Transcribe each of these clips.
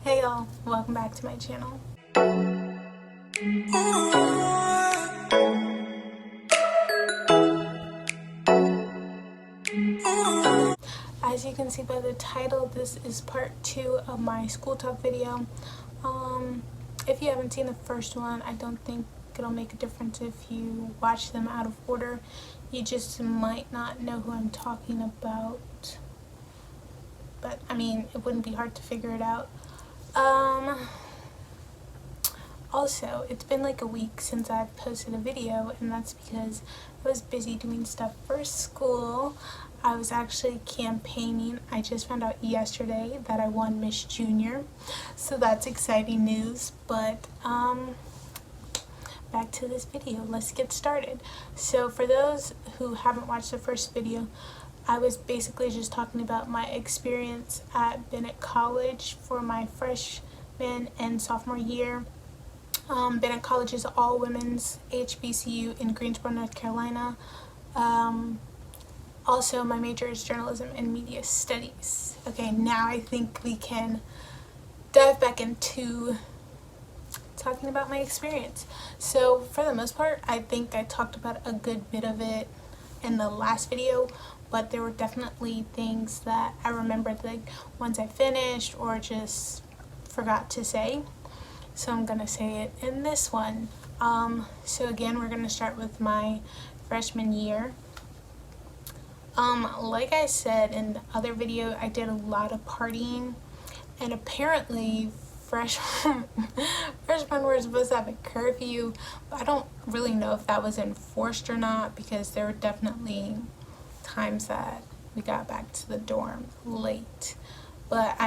Hey y'all, welcome back to my channel. As you can see by the title, this is part 2 of my school talk video. If you haven't seen the first one, I don't think it'll make a difference if you watch them out of order. You just might not know who I'm talking about, but I mean, it wouldn't be hard to figure it out. Also, it's been like a week since I've posted a video, and that's because I was busy doing stuff for school. I was actually campaigning. I just found out yesterday that I won Miss Junior, so that's exciting news. But back to this video, let's get started. So for those who haven't watched the first video, I was basically just talking about my experience at Bennett College for my freshman and sophomore year. Bennett College is all women's HBCU in Greensboro, North Carolina. Also, my major is journalism and media studies. Okay, now I think we can dive back into talking about my experience. So for the most part, I think I talked about a good bit of it in the last video, but there were definitely things that I remembered, like once I finished or just forgot to say. So I'm gonna say it in this one. So again, we're gonna start with my freshman year. Like I said in the other video, I did a lot of partying, and apparently freshmen were supposed to have a curfew, but I don't really know if that was enforced or not, because there were definitely times that we got back to the dorm late. But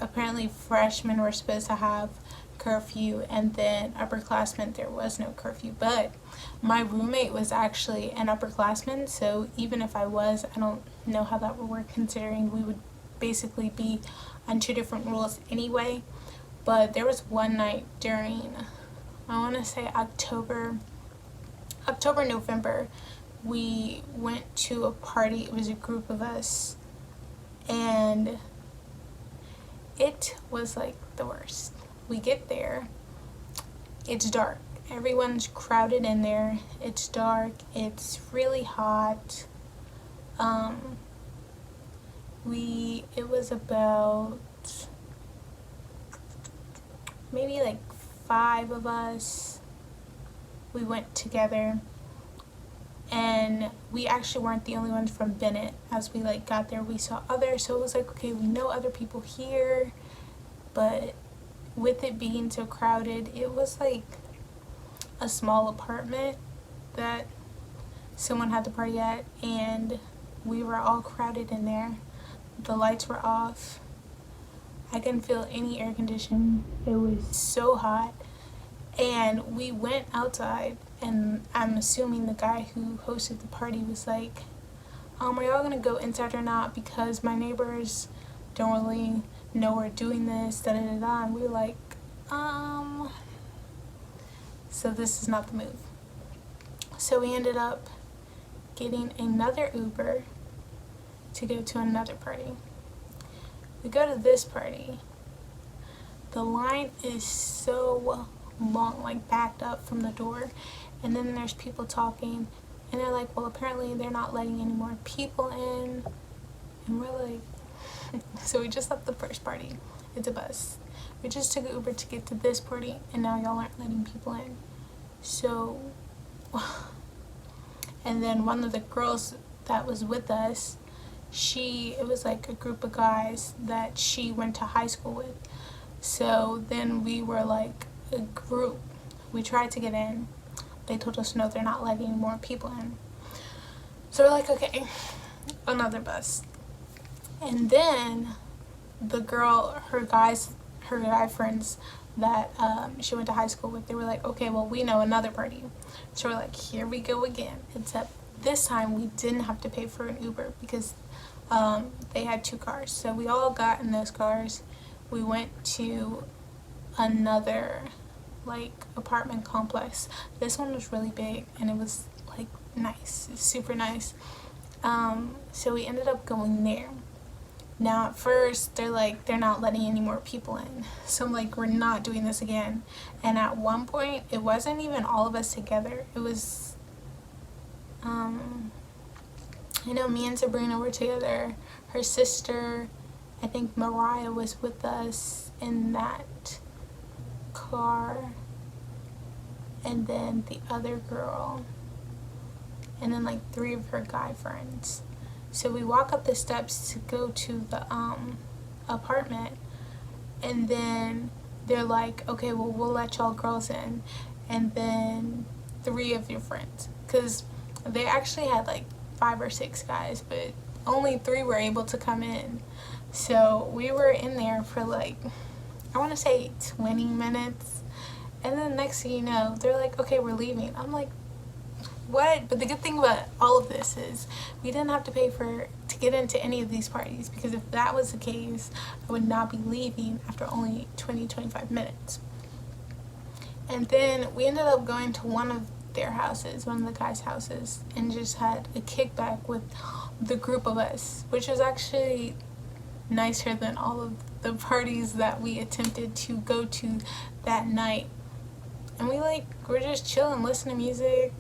apparently freshmen were supposed to have curfew, and then upperclassmen there was no curfew. But my roommate was actually an upperclassman, so even if I was, I don't know how that would work, considering we would basically be on two different rules anyway. But there was one night during, I want to say October, November, we went to a party. It was a group of us, and it was like the worst. We get there, it's dark, everyone's crowded in there, it's dark, it's really hot. It was about maybe like 5 of us. We went together, and we actually weren't the only ones from Bennett. As we got there, we saw others, so it was like, okay, we know other people here, but with it being so crowded, it was like a small apartment that someone had to party at, and we were all crowded in there. The lights were off. I couldn't feel any air conditioning. It was so hot. And we went outside, and I'm assuming the guy who hosted the party was like, are y'all gonna go inside or not, because my neighbors don't really know we're doing this, da da da da. And we were like, so this is not the move. So we ended up getting another Uber to go to another party. We go to this party. The line is so long, like backed up from the door, and then there's people talking, and they're like, well, apparently they're not letting any more people in. And we're like, so we just left the first party. It's a bus. We just took an Uber to get to this party, and now y'all aren't letting people in. So, and then one of the girls that was with us, it was like a group of guys that she went to high school with. So then we were like a group. We tried to get in. They told us no, they're not letting more people in. So we're like, okay, another bus. And then the girl, her guy friends that she went to high school with, they were like, okay, well, we know another party. So we're like, here we go again. Except this time we didn't have to pay for an Uber, because they had 2 cars. So we all got in those cars. We went to another apartment complex. This one was really big, and it was nice. It's super nice. So we ended up going there. Now at first they're like, they're not letting any more people in. So I'm like, we're not doing this again. And at one point, it wasn't even all of us together. It was, I know me and Sabrina were together. Her sister, I think Mariah, was with us in that car. And then the other girl. And then like 3 of her guy friends. So we walk up the steps to go to the apartment. And then they're like, okay, well, we'll let y'all girls in. And then 3 of your friends. Because they actually had like 5 or 6 guys, but only 3 were able to come in. So we were in there for like, I want to say 20 minutes. And then next thing you know, they're like, okay, we're leaving. I'm like, what? But the good thing about all of this is we didn't have to pay to get into any of these parties, because if that was the case, I would not be leaving after only 20-25 minutes. And then we ended up going to one of their houses, one of the guys' houses, and just had a kickback with the group of us, which was actually nicer than all of the parties that we attempted to go to that night. And we're just chilling, listening to music.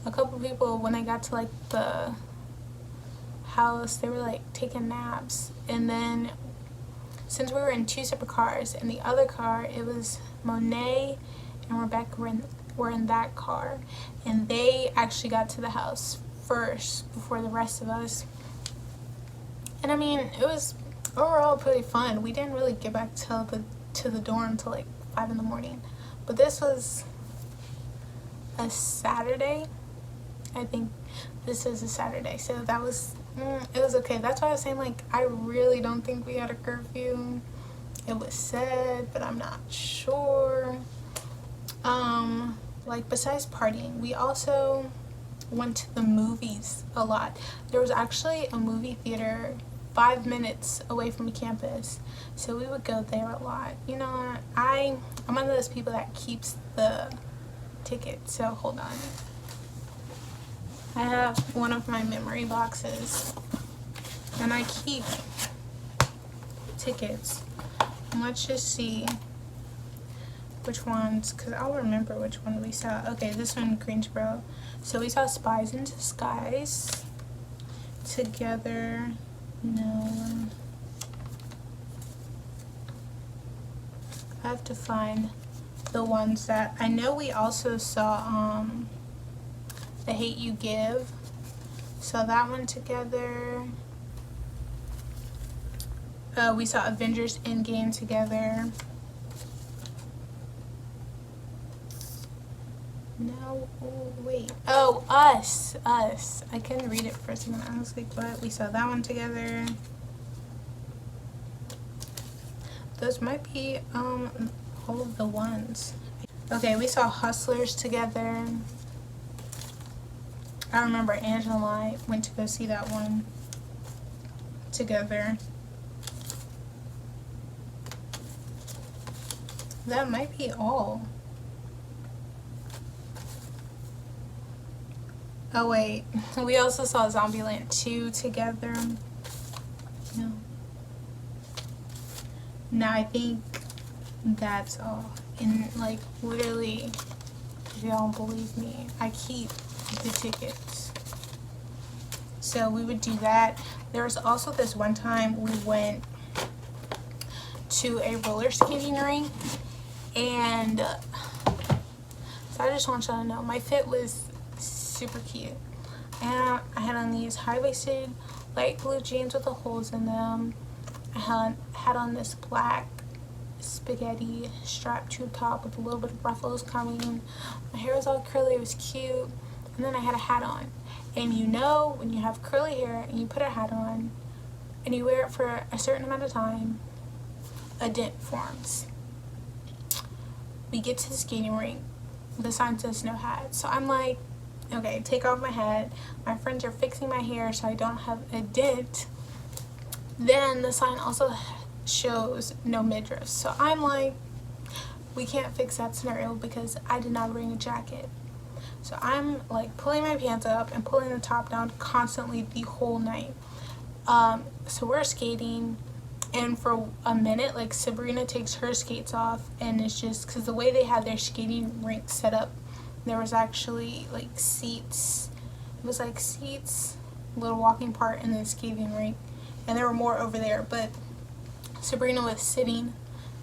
A couple people, when they got to like the house, they were like taking naps. And then since we were in 2 separate cars, in the other car it was Monet and Rebecca were in that car, and they actually got to the house first before the rest of us. And I mean, it was overall pretty fun. We didn't really get back to the dorm till like 5 in the morning, but this was a Saturday. I think this is a Saturday, so that was it was okay. That's why I was saying, like, I really don't think we had a curfew. It was said, but I'm not sure. Like, besides partying, we also went to the movies a lot. There was actually a movie theater 5 minutes away from campus, so we would go there a lot. You know, I'm one of those people that keeps the ticket, so hold on. I have one of my memory boxes, and I keep tickets. And let's just see which ones, because I'll remember which one we saw. Okay, this one, Greensboro. So we saw Spies in Disguise together. No. I have to find the ones that I know. We also saw The Hate You Give. Saw that one together. We saw Avengers Endgame together. No, oh, wait. Oh, Us. I couldn't read it for a second. I was like, what? We saw that one together. Those might be all of the ones. Okay, we saw Hustlers together. I remember Angela and I went to go see that one together. That might be all. Oh wait, we also saw Zombieland 2 together. No. No, I think that's all. And like, literally, if y'all don't believe me, I keep the tickets. So we would do that. There was also this one time we went to a roller skating rink, and so I just want y'all to know my fit was super cute, and I had on these high-waisted light blue jeans with the holes in them. I had on this black spaghetti strap tube top with a little bit of ruffles coming. My hair was all curly, it was cute, and then I had a hat on. And you know, when you have curly hair and you put a hat on and you wear it for a certain amount of time, a dent forms. We get to the skating rink, the sign says no hat, so I'm like, okay, take off my hat. My friends are fixing my hair so I don't have a dent. Then the sign also shows no midriffs. So I'm like, we can't fix that scenario because I did not bring a jacket. So I'm like pulling my pants up and pulling the top down constantly the whole night. So we're skating, and for a minute, like, Sabrina takes her skates off, and it's just because the way they had their skating rink set up, there was actually like seats. It was like seats, little walking part, and then skating rink, and there were more over there. But Sabrina was sitting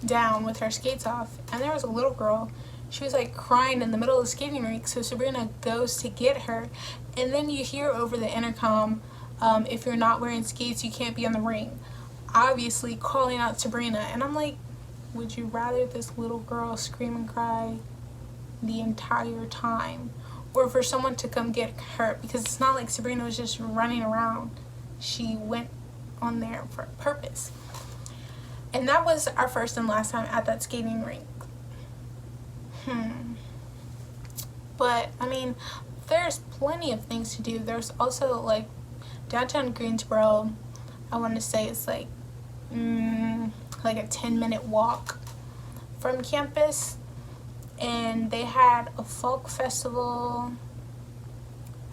down with her skates off, and there was a little girl. She was like crying in the middle of the skating rink, so Sabrina goes to get her, and then you hear over the intercom, if you're not wearing skates, you can't be on the ring. Obviously calling out Sabrina, and I'm like, would you rather this little girl scream and cry the entire time, or for someone to come get her? Because it's not like Sabrina was just running around. She went on there for a purpose. And that was our first and last time at that skating rink. But I mean, there's plenty of things to do. There's also like downtown Greensboro, I want to say it's like a 10-minute walk from campus, and they had a folk festival.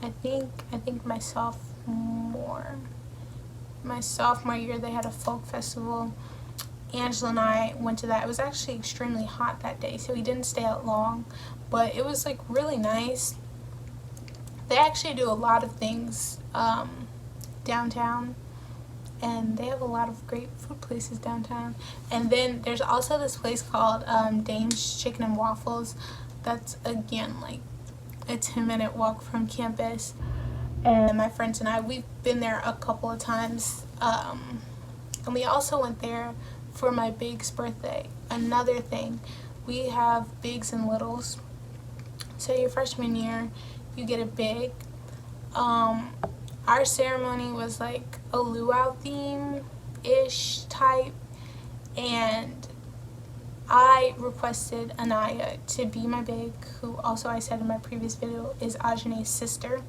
I think my sophomore year they had a folk festival. Angela and I went to that. It was actually extremely hot that day, so we didn't stay out long, but it was like really nice. They actually do a lot of things downtown, and they have a lot of great food places downtown. And then there's also this place called Dame's Chicken and Waffles. That's again like a 10-minute walk from campus, and my friends and I, we've been there a couple of times, and we also went there for my Big's birthday. Another thing, we have Bigs and Littles. So your freshman year, you get a Big. Our ceremony was like a luau theme-ish type, and I requested Anaya to be my Big, who also I said in my previous video is Ajane's sister,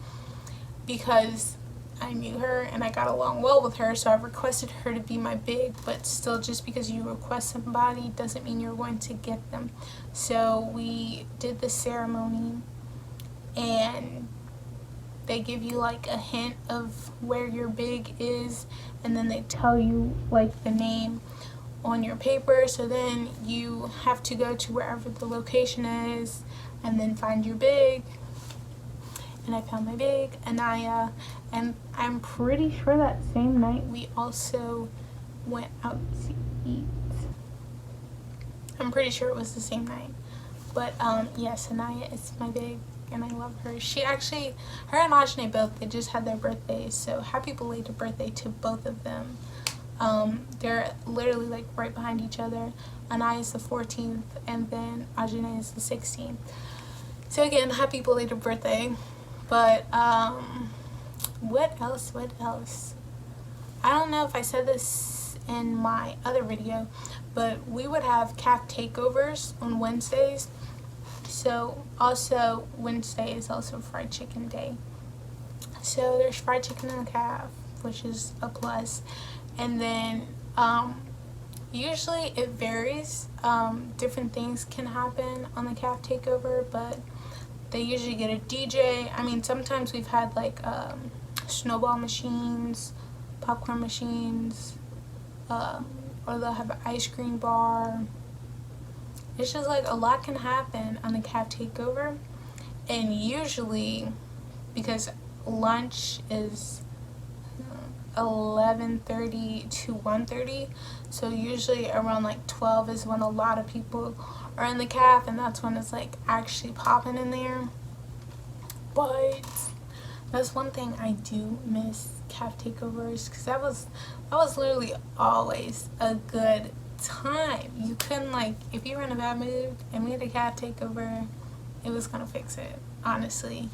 because I knew her and I got along well with her, so I requested her to be my Big. But still, just because you request somebody doesn't mean you're going to get them. So we did the ceremony, and they give you like a hint of where your Big is, and then they tell you like the name on your paper. So then you have to go to wherever the location is and then find your Big. And I found my Big, Anaya, and I'm pretty sure that same night we also went out to eat. I'm pretty sure it was the same night. But yes, Anaya is my Big, and I love her. She actually, her and Ajane both, they just had their birthdays, so happy belated birthday to both of them. They're literally like right behind each other. Anaya is the 14th, and then Ajane is the 16th. So again, happy belated birthday. But what else? I don't know if I said this in my other video, but we would have CAF takeovers on Wednesdays. So also Wednesday is also fried chicken day. So there's fried chicken in the CAF, which is a plus. And then usually it varies. Different things can happen on the CAF takeover, but they usually get a DJ. I mean, sometimes we've had like snowball machines, popcorn machines, or they'll have an ice cream bar. It's just like a lot can happen on the CAF takeover. And usually, because lunch is 11:30 to 1:30, so usually around like 12 is when a lot of people are in the CAF, and that's when it's like actually popping in there. But that's one thing I do miss, CAF takeovers, because that was literally always a good time. You couldn't, like, if you were in a bad mood and we had a CAF takeover, it was gonna fix it, honestly.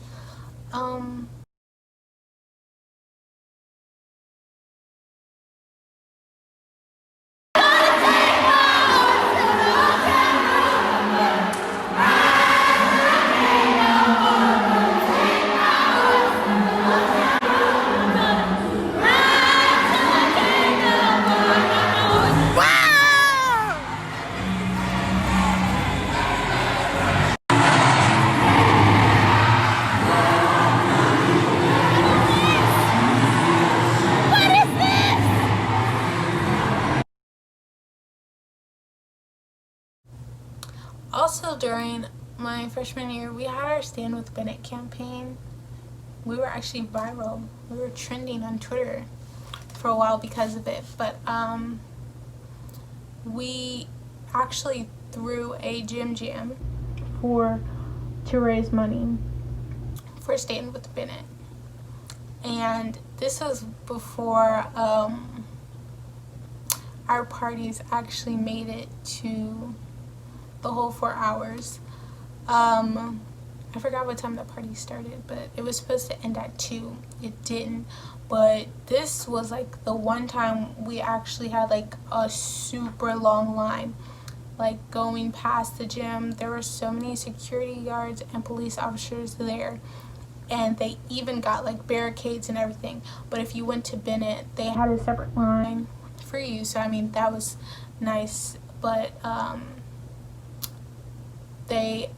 Also, during my freshman year, we had our Stand with Bennett campaign. We were actually viral. We were trending on Twitter for a while because of it. But we actually threw a gym jam to raise money for Stand with Bennett. And this was before our parties actually made it to the whole 4 hours. I forgot what time the party started, but it was supposed to end at 2. It didn't. But this was like the one time we actually had like a super long line. Like going past the gym, there were so many security guards and police officers there. And they even got like barricades and everything. But if you went to Bennett, they had a separate line for you. So I mean, that was nice. But they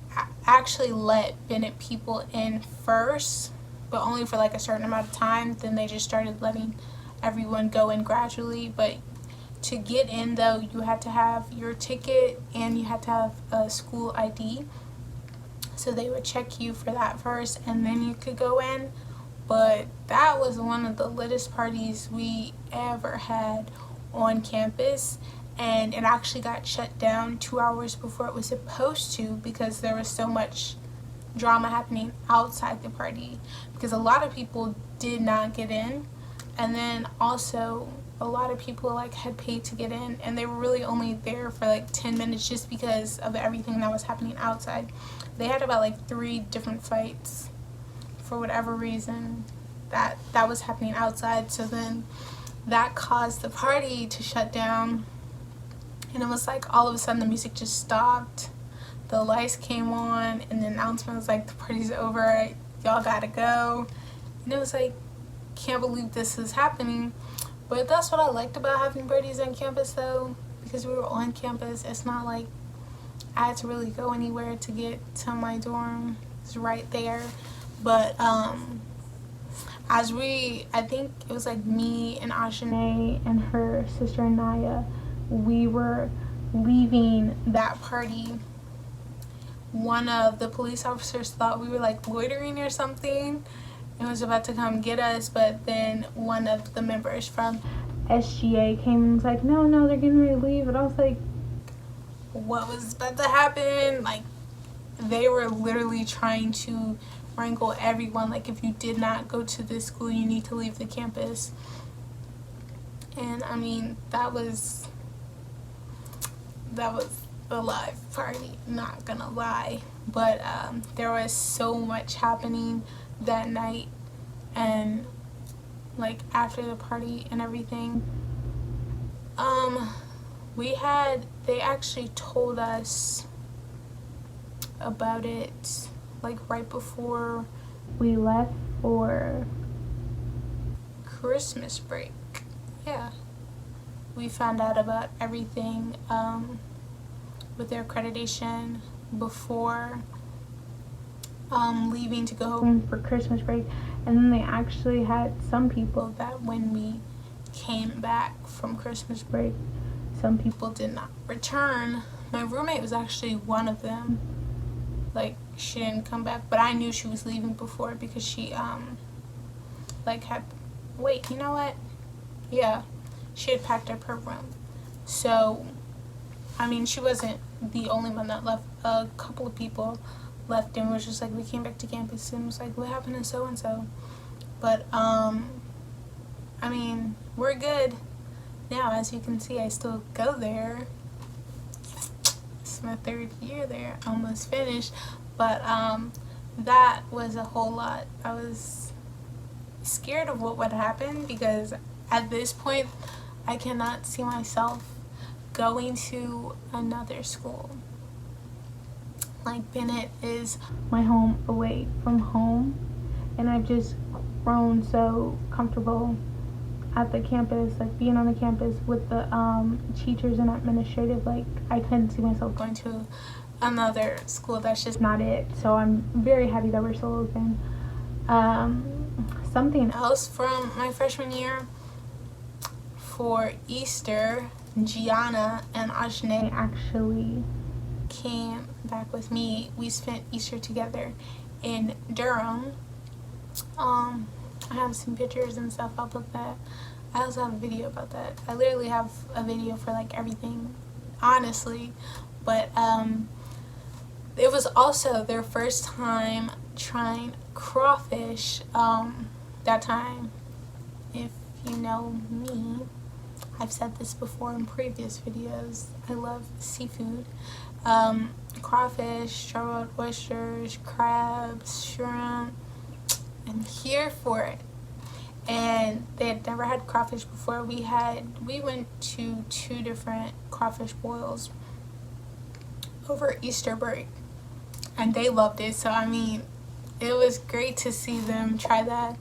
actually let Bennett people in first, but only for like a certain amount of time. Then they just started letting everyone go in gradually. But to get in though, you had to have your ticket and you had to have a school ID. So they would check you for that first and then you could go in. But that was one of the littest parties we ever had on campus. And it actually got shut down 2 hours before it was supposed to because there was so much drama happening outside the party. Because a lot of people did not get in. And then also a lot of people like had paid to get in and they were really only there for like 10 minutes just because of everything that was happening outside. They had about like 3 different fights for whatever reason that was happening outside. So then that caused the party to shut down. And it was like all of a sudden the music just stopped. The lights came on and the announcement was like, the party's over, y'all gotta go. And it was like, can't believe this is happening. But that's what I liked about having parties on campus though, because we were on campus. It's not like I had to really go anywhere to get to my dorm. It's right there. But I think it was like me and Ashane and her sister Naya, we were leaving that party. One of the police officers thought we were like loitering or something and was about to come get us, but then one of the members from SGA came and was like, no, they're getting ready to leave. And I was like, what was about to happen? Like, they were literally trying to wrangle everyone. Like, if you did not go to this school, you need to leave the campus. And I mean, that was a live party, not gonna lie. But there was so much happening that night and like after the party and everything. They actually told us about it like right before we left for Christmas break. Yeah, we found out about everything with their accreditation before leaving to go home for Christmas break. And then they actually had some people that when we came back from Christmas break, some people did not return. My roommate was actually one of them. Like, she didn't come back, but I knew she was leaving before because she wait, you know what? Yeah, she had packed up her room. So, I mean, she wasn't the only one that left. A couple of people left and was just like, we came back to campus and was like, what happened to so-and-so? But, I mean, we're good. Now, as you can see, I still go there. It's my 3rd year there, almost finished. But, that was a whole lot. I was scared of what would happen because at this point, I cannot see myself going to another school. Like, Bennett is my home away from home, and I've just grown so comfortable at the campus, like being on the campus with the teachers and administrative. Like, I couldn't see myself going to another school. That's just not it. So I'm very happy that we're still open. Something else from my freshman year, for Easter, Gianna and Ashne actually came back with me, we spent Easter together in Durham. I have some pictures and stuff. I'll put that. I also have a video about that. I literally have a video for like everything, honestly. But it was also their first time trying crawfish. That time, if you know me, I've said this before in previous videos, I love seafood. Crawfish, strawberry oysters, crabs, shrimp. I'm here for it. And they had never had crawfish before. We went to 2 different crawfish boils over Easter break, and they loved it. So I mean, it was great to see them try that.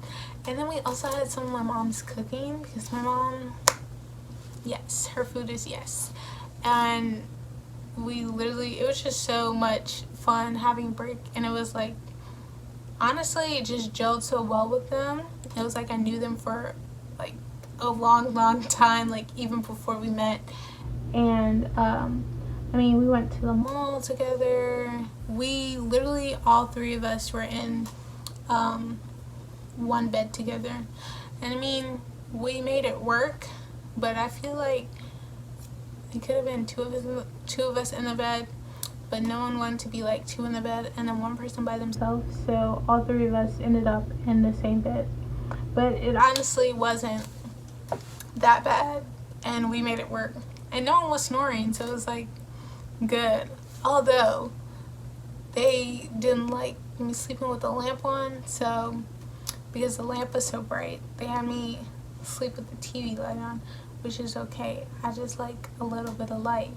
And then we also had some of my mom's cooking, because my mom, yes, her food is yes. And we literally, it was just so much fun having break, and it was like, honestly, it just gelled so well with them. It was like I knew them for like a long time, like even before we met. And I mean, we went to the mall together. We literally, all 3 of us were in one bed together. And I mean, we made it work, but I feel like it could have been two of us in the bed, but no one wanted to be like 2 in the bed and then 1 person by themselves. So all 3 of us ended up in the same bed. But it honestly wasn't that bad, and we made it work. And no one was snoring, so it was like good. Although they didn't like me sleeping with the lamp on, so because the lamp was so bright, they had me sleep with the TV light on, which is okay. I just like a little bit of light.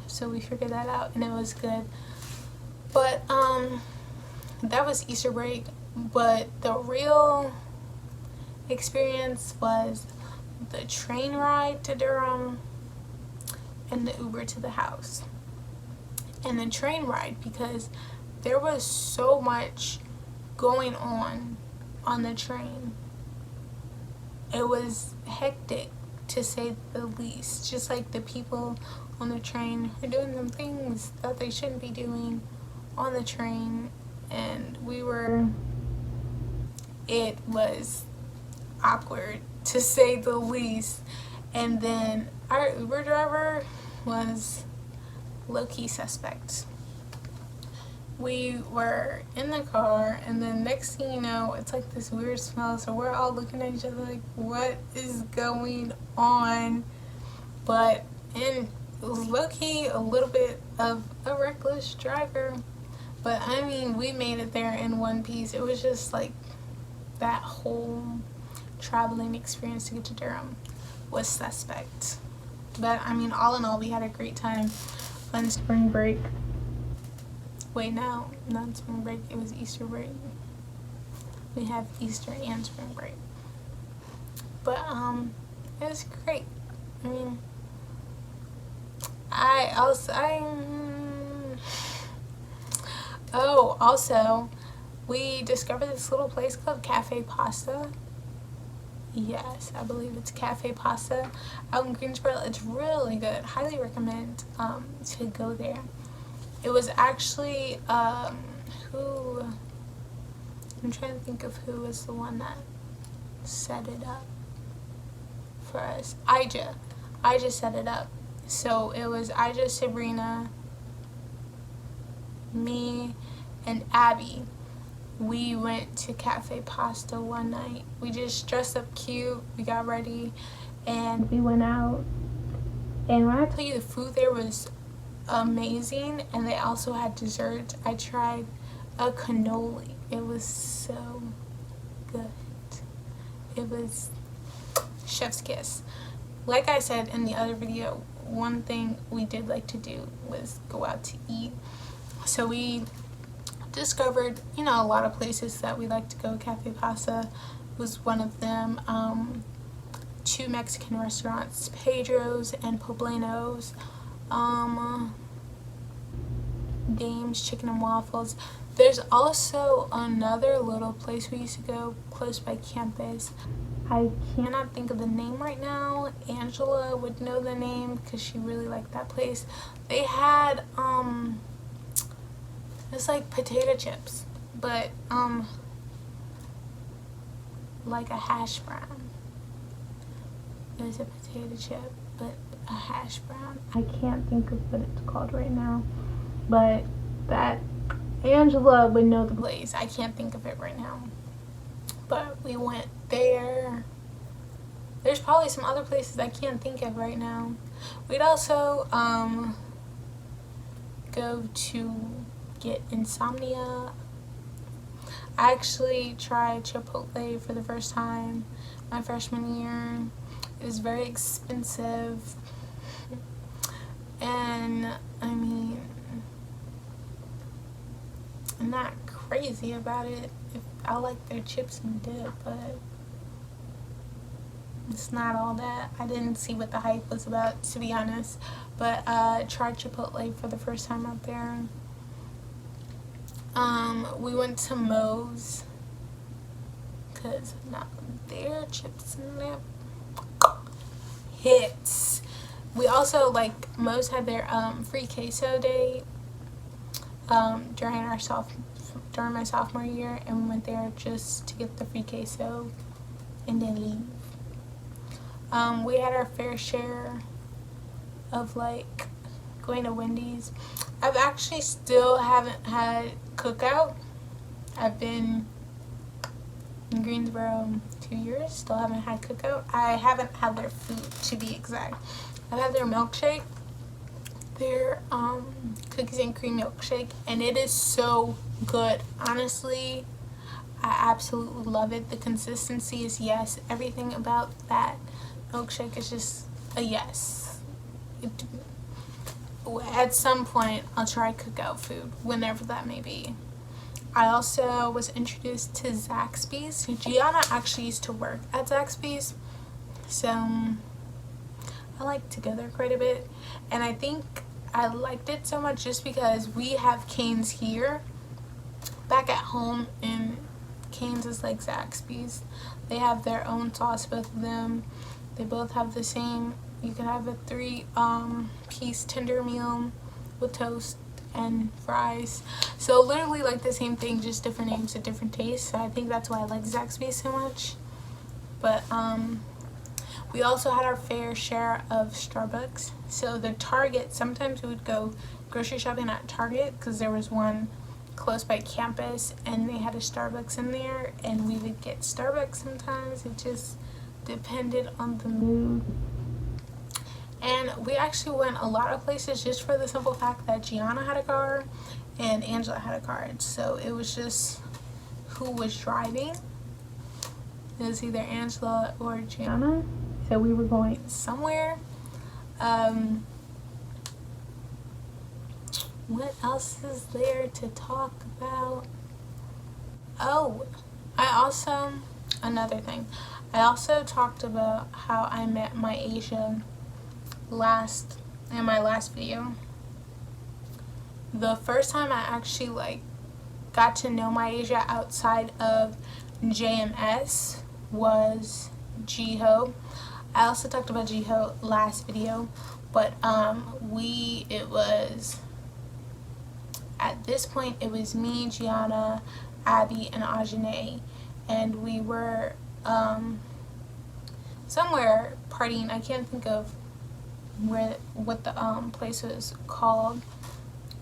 So we figured that out, and it was good. But that was Easter break. But the real experience was the train ride to Durham and the Uber to the house. And the train ride, because there was so much going on the train. It was hectic, to say the least. Just like the people on the train are doing some things that they shouldn't be doing on the train, and it was awkward, to say the least. And then our Uber driver was low-key suspect. We were in the car, and then next thing you know, it's like this weird smell, so we're all looking at each other like, what is going on? But it was low-key a little bit of a reckless driver. But I mean, we made it there in one piece. It was just like that whole traveling experience to get to Durham was suspect. But I mean, all in all, we had a great time on spring break. Wait, no, not spring break, it was Easter break. We have Easter and spring break. But it was great. I mean, also, we discovered this little place called Cafe Pasta. Yes, I believe it's Cafe Pasta out in Greensboro. It's really good. Highly recommend to go there. It was actually I'm trying to think of who was the one that set it up for us. Ija set it up. So it was Ija, Sabrina, me, and Abby. We went to Cafe Pasta one night. We just dressed up cute, we got ready, and we went out. And when I tell you, the food there was amazing, and they also had dessert. I tried a cannoli. It was so good. It was chef's kiss. Like I said in the other video, one thing we did like to do was go out to eat. So we discovered, a lot of places that we like to go. Cafe Pasta was one of them. 2 Mexican restaurants, Pedro's and Poblanos. Dame's Chicken and Waffles. There's also another little place we used to go close by campus. I cannot think of the name right now. Angela would know the name because she really liked that place. They had it's like potato chips, but like a hash brown. It was a potato chip, but a hash brown. I can't think of what it's called right now, but that Angela would know the place. I can't think of it right now, but we went there. There's probably some other places I can't think of right now. We'd also go to get insomnia. I actually tried Chipotle for the first time my freshman year. It was very expensive, and I mean, I'm not crazy about it. I like their chips and dip, but it's not all that. I didn't see what the hype was about, to be honest, but tried Chipotle for the first time out there. We went to Moe's because their chips and dip hits. We also, like, Moe's had their free queso day during my sophomore year, and we went there just to get the free queso and then leave. We had our fair share of, like, going to Wendy's. I've actually still haven't had Cookout. I've been in Greensboro 2 years, still haven't had Cookout. I haven't had their food, to be exact. I've had their milkshake, their cookies and cream milkshake, and it is so good. Honestly, I absolutely love it. The consistency is yes. Everything about that milkshake is just a yes. At some point, I'll try Cookout food, whenever that may be. I also was introduced to Zaxby's. Gianna actually used to work at Zaxby's, so I like to go there quite a bit. And I think I liked it so much just because we have Cane's here. Back at home in Cane's is like Zaxby's. They have their own sauce, both of them. They both have the same. You can have a 3-piece tender meal with toast and fries. So literally like the same thing, just different names and different tastes. So I think that's why I like Zaxby's so much. But we also had our fair share of Starbucks. So the Target, sometimes we would go grocery shopping at Target because there was one close by campus and they had a Starbucks in there, and we would get Starbucks sometimes. It just depended on the mood. And we actually went a lot of places just for the simple fact that Gianna had a car and Angela had a car. So it was just who was driving. It was either Angela or Gianna. So we were going somewhere. What else is there to talk about? Oh, another thing. I also talked about how I met my Asia in my last video. The first time I actually got to know my Asia outside of JMS was Jiho. I also talked about Jiho last video, but at this point it was me, Gianna, Abby, and Ajane, and we were somewhere partying. I can't think of what the place was called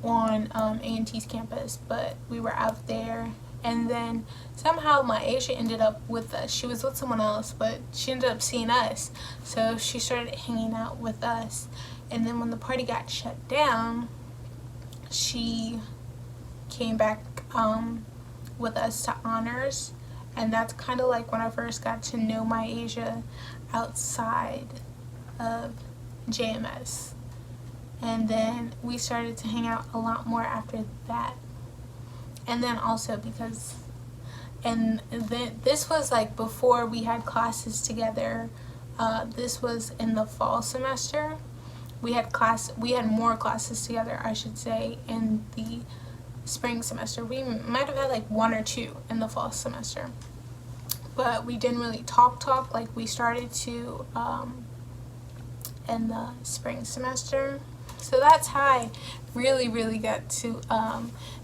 on A&T's campus, but we were out there, and then somehow my Asia ended up with us. She was with someone else, but she ended up seeing us, so she started hanging out with us. And then when the party got shut down, she came back with us to honors, and that's kind of like when I first got to know my Asia outside of JMS. And then we started to hang out a lot more after that. And then also because, and then this was like before we had classes together. This was in the fall semester. We had more classes together, I should say, in the spring semester. We might have had like 1 or 2 in the fall semester. but we didn't really talk like we started to in the spring semester. So that's how I really got to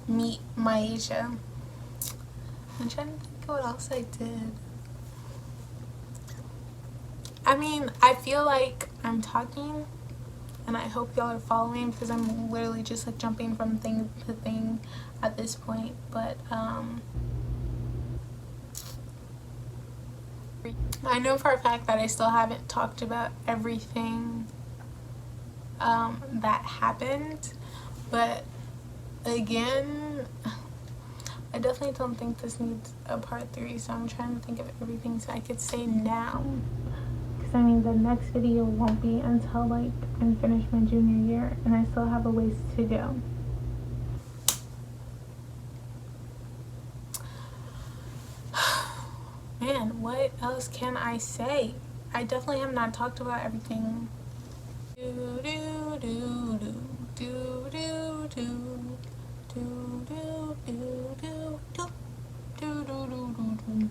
meet Myasia. I'm trying to think of what else I did. I mean, I feel like I'm talking, and I hope y'all are following because I'm literally just like jumping from thing to thing at this point. But I know for a fact that I still haven't talked about everything that happened, but again, I definitely don't think this needs a part 3, so I'm trying to think of everything so I could say now. Because I mean, the next video won't be until like I'm finished my junior year, and I still have a ways to go. Man, what else can I say? I definitely have not talked about everything. Do do do do do do do do do do do do do do do.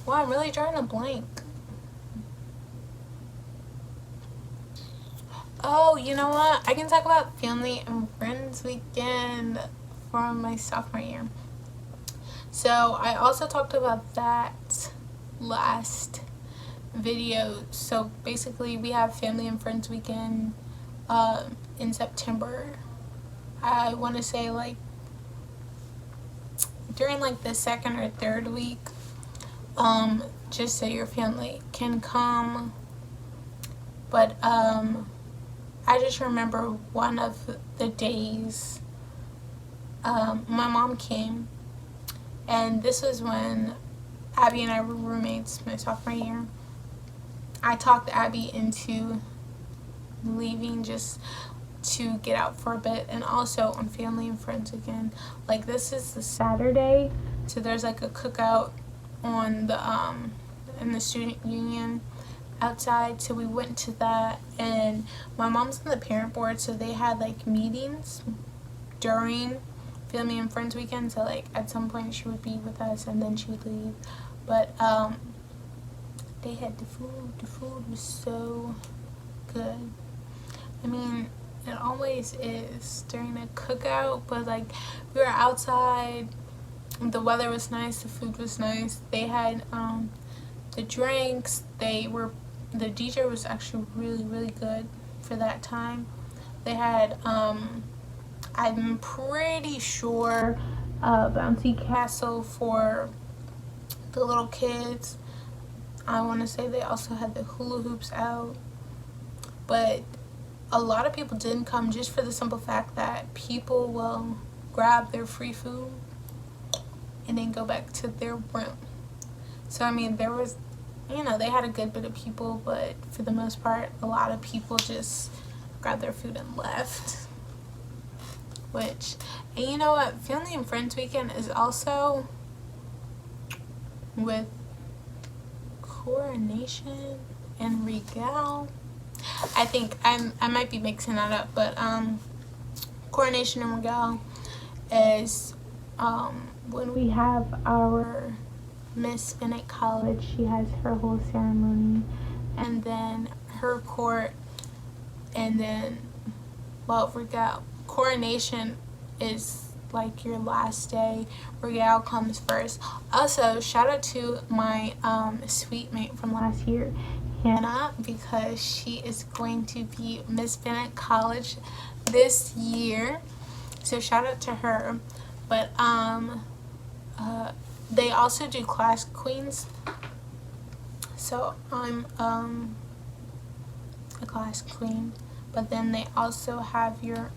Wow, I'm really drawing a blank. Oh, you know what? I can talk about family and friends weekend from my sophomore year. So I also talked about that last video. So basically we have family and friends weekend in September. I want to say like during like the second or third week, just so your family can come. But I just remember one of the days my mom came, and this was when Abby and I were roommates my sophomore year. I talked Abby into leaving just to get out for a bit, and also on family and friends again. Like, this is the Saturday, so there's like a cookout on the in the student union outside, so we went to that. And my mom's on the parent board, so they had like meetings during family and friends weekend, so like at some point she would be with us and then she would leave. But they had the food was so good. I mean, it always is during a cookout, but like we were outside, the weather was nice, the food was nice. They had the drinks, the DJ was actually really good for that time. They had I'm pretty sure a bouncy castle for the little kids. I want to say they also had the hula hoops out, but a lot of people didn't come just for the simple fact that people will grab their free food and then go back to their room. So I mean, there was, you know, they had a good bit of people, but for the most part, a lot of people just grabbed their food and left. Which, and you know what, family and friends weekend is also with Coronation and Regal. I think I might be mixing that up, but Coronation and Regal is when we have our Miss Bennett College. She has her whole ceremony, and then her court, and then, well, Regal. Coronation is like your last day. Regal comes first. Also, shout out to my sweet mate from last year, Hannah, because she is going to be Miss Bennett College this year. So shout out to her. But they also do class queens. So I'm a class queen. But then they also have your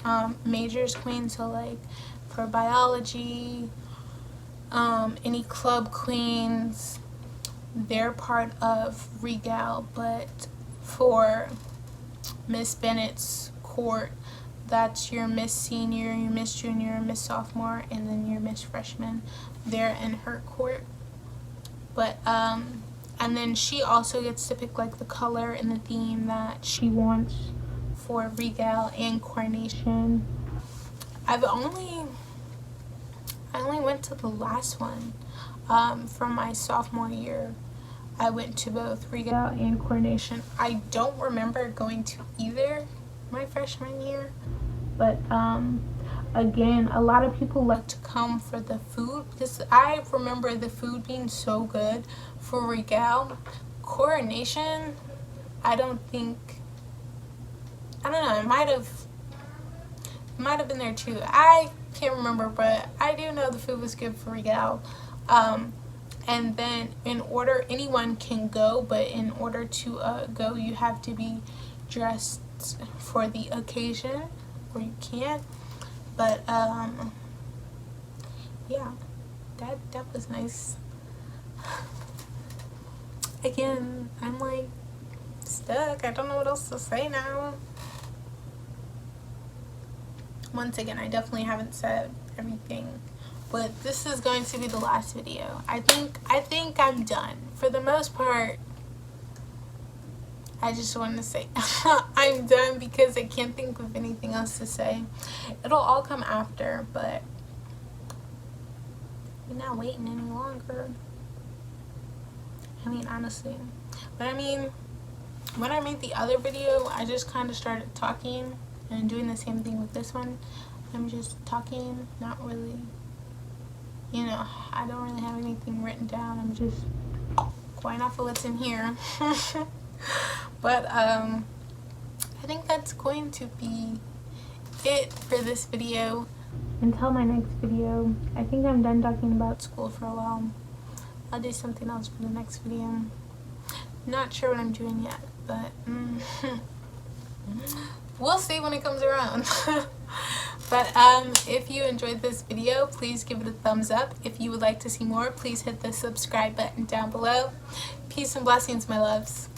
majors queen, so like for biology, any club queens, they're part of Regal. But for Miss Bennett's court, that's your Miss Senior, your Miss Junior, Miss Sophomore, and then your Miss Freshman. They're in her court. But and then she also gets to pick like the color and the theme that she wants for Regal and Coronation. I only went to the last one. from my sophomore year. I went to both Regal and Coronation. I don't remember going to either my freshman year, but again, a lot of people like to come for the food because I remember the food being so good for Regal. Coronation, I don't know, it might have been there too. I can't remember, but I do know the food was good for Regal. And then anyone can go, but in order to go, you have to be dressed for the occasion, or you can't. But yeah, that was nice. Again, I'm like stuck. I don't know what else to say now. Once again, I definitely haven't said everything, but this is going to be the last video. I think I'm done for the most part. I just want to say I'm done because I can't think of anything else to say. It'll all come after, but we're not waiting any longer. I mean, honestly. But I mean, when I made the other video, I just kind of started talking and doing the same thing with this one. I'm just talking, not really, you know, I don't really have anything written down. I'm just going off of what's in here. But I think that's going to be it for this video. Until my next video, I think I'm done talking about school for a while. I'll do something else for the next video. Not sure what I'm doing yet, but we'll see when it comes around. But if you enjoyed this video, please give it a thumbs up. If you would like to see more, please hit the subscribe button down below. Peace and blessings, my loves.